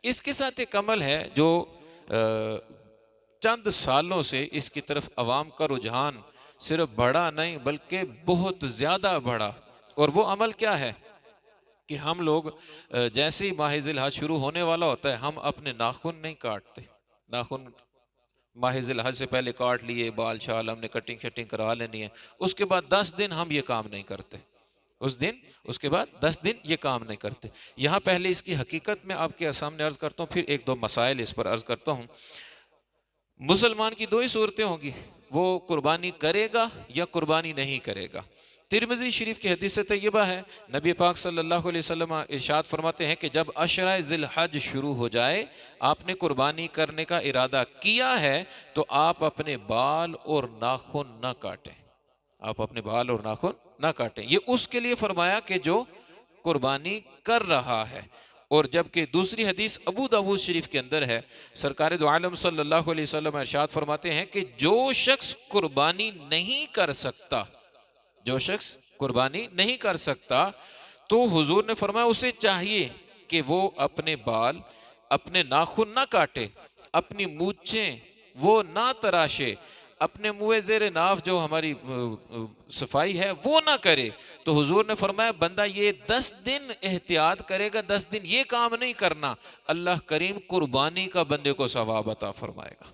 اس کے ساتھ ایک عمل ہے جو چند سالوں سے اس کی طرف عوام کا رجحان صرف بڑھا نہیں بلکہ بہت زیادہ بڑھا، اور وہ عمل کیا ہے کہ ہم لوگ جیسے ہی ماہ ذی الحج شروع ہونے والا ہوتا ہے ہم اپنے ناخن نہیں کاٹتے۔ ناخن ماہ ذی الحج سے پہلے کاٹ لیے، بال شال ہم نے کٹنگ شٹنگ کرا لینی ہے، اس کے بعد 10 دن ہم یہ کام نہیں کرتے، اس کے بعد 10 دن یہ کام نہیں کرتے۔ یہاں پہلے اس کی حقیقت میں آپ کے سامنے عرض کرتا ہوں، پھر ایک دو مسائل اس پر عرض کرتا ہوں۔ مسلمان کی دو ہی صورتیں ہوں گی، وہ قربانی کرے گا یا قربانی نہیں کرے گا۔ ترمذی شریف کی حدیث طیبہ ہے، نبی پاک صلی اللہ علیہ وسلم ارشاد فرماتے ہیں کہ جب عشرہ ذی الحج شروع ہو جائے، آپ نے قربانی کرنے کا ارادہ کیا ہے تو آپ اپنے بال اور ناخن نہ کاٹیں۔ آپ اپنے بال اور ناخن نہ کاٹیں، یہ اس کے لیے فرمایا کہ جو قربانی کر رہا ہے۔ اور جبکہ دوسری حدیث ابو داؤد شریف کے اندر ہے، سرکار دو عالم صلی اللہ علیہ وسلم ارشاد فرماتے ہیں کہ جو شخص قربانی نہیں کر سکتا، جو شخص قربانی نہیں کر سکتا تو حضور نے فرمایا اسے چاہیے کہ وہ اپنے بال، اپنے ناخن نہ کاٹے، اپنی مونچھیں وہ نہ تراشے، اپنے منہ زیر ناف جو ہماری صفائی ہے وہ نہ کرے۔ تو حضور نے فرمایا بندہ یہ 10 دن احتیاط کرے گا، 10 دن یہ کام نہیں کرنا، اللہ کریم قربانی کا بندے کو ثواب عطا فرمائے گا،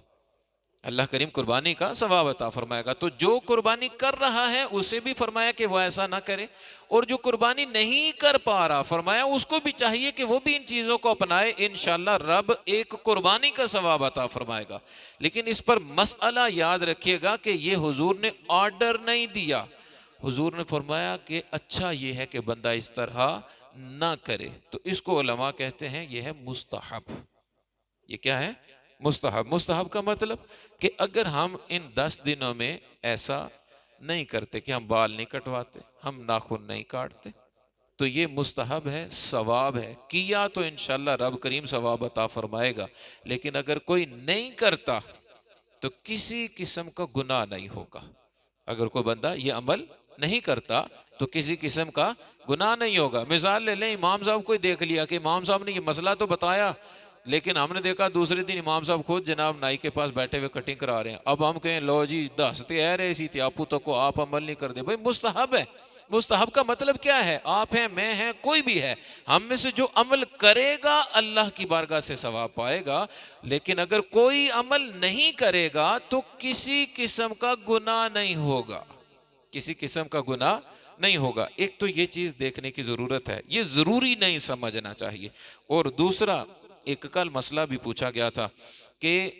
اللہ کریم قربانی کا ثواب عطا فرمائے گا۔ تو جو قربانی کر رہا ہے اسے بھی فرمایا کہ وہ ایسا نہ کرے، اور جو قربانی نہیں کر پا رہا فرمایا اس کو بھی چاہیے کہ وہ بھی ان چیزوں کو اپنائے، انشاءاللہ رب ایک قربانی کا ثواب عطا فرمائے گا۔ لیکن اس پر مسئلہ یاد رکھیے گا کہ یہ حضور نے آرڈر نہیں دیا، حضور نے فرمایا کہ اچھا یہ ہے کہ بندہ اس طرح نہ کرے، تو اس کو علماء کہتے ہیں یہ ہے مستحب۔ یہ کیا ہے؟ مستحب۔ مستحب کا مطلب کہ اگر ہم ان 10 دنوں میں ایسا نہیں کرتے کہ ہم بال نہیں کٹواتے، ہم ناخن نہیں کاٹتے، تو یہ مستحب ہے، ثواب ہے، کیا تو انشاءاللہ رب کریم ثواب عطا فرمائے گا۔ لیکن اگر کوئی نہیں کرتا تو کسی قسم کا گناہ نہیں ہوگا۔ اگر کوئی بندہ یہ عمل نہیں کرتا تو کسی قسم کا گناہ نہیں ہوگا۔ مثال لے لیں، امام صاحب کو دیکھ لیا کہ امام صاحب نے یہ مسئلہ تو بتایا، لیکن ہم نے دیکھا دوسرے دن امام صاحب خود جناب نائی کے پاس بیٹھے ہوئے کٹنگ کرا رہے ہیں، اب ہم کہیں لو جی دستے ہے رہے سی تھی آپ تو کو آپ عمل نہیں کر دے۔ بھئی مستحب ہے۔ مستحب کا مطلب کیا ہے؟ آپ ہیں، میں ہیں، کوئی بھی ہے، ہم میں سے جو عمل کرے گا اللہ کی بارگاہ سے ثواب پائے گا، لیکن اگر کوئی عمل نہیں کرے گا تو کسی قسم کا گناہ نہیں ہوگا، کسی قسم کا گناہ نہیں ہوگا۔ ایک تو یہ چیز دیکھنے کی ضرورت ہے، یہ ضروری نہیں سمجھنا چاہیے۔ اور دوسرا ایک کل مسئلہ بھی پوچھا گیا تھا کہ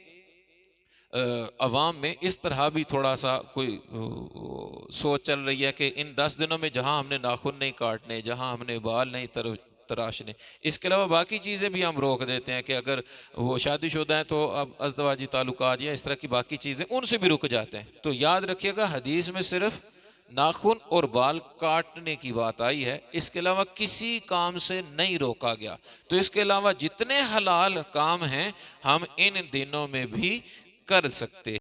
عوام میں اس طرح بھی تھوڑا سا کوئی سوچ چل رہی ہے کہ ان 10 دنوں میں جہاں ہم نے ناخن نہیں کاٹنے، جہاں ہم نے بال نہیں تراشنے، اس کے علاوہ باقی چیزیں بھی ہم روک دیتے ہیں کہ اگر وہ شادی شدہ ہیں تو اب ازدواجی تعلقات یا اس طرح کی باقی چیزیں ان سے بھی رک جاتے ہیں۔ تو یاد رکھیے گا حدیث میں صرف ناخن اور بال کاٹنے کی بات آئی ہے، اس کے علاوہ کسی کام سے نہیں روکا گیا۔ تو اس کے علاوہ جتنے حلال کام ہیں ہم ان دنوں میں بھی کر سکتے ہیں۔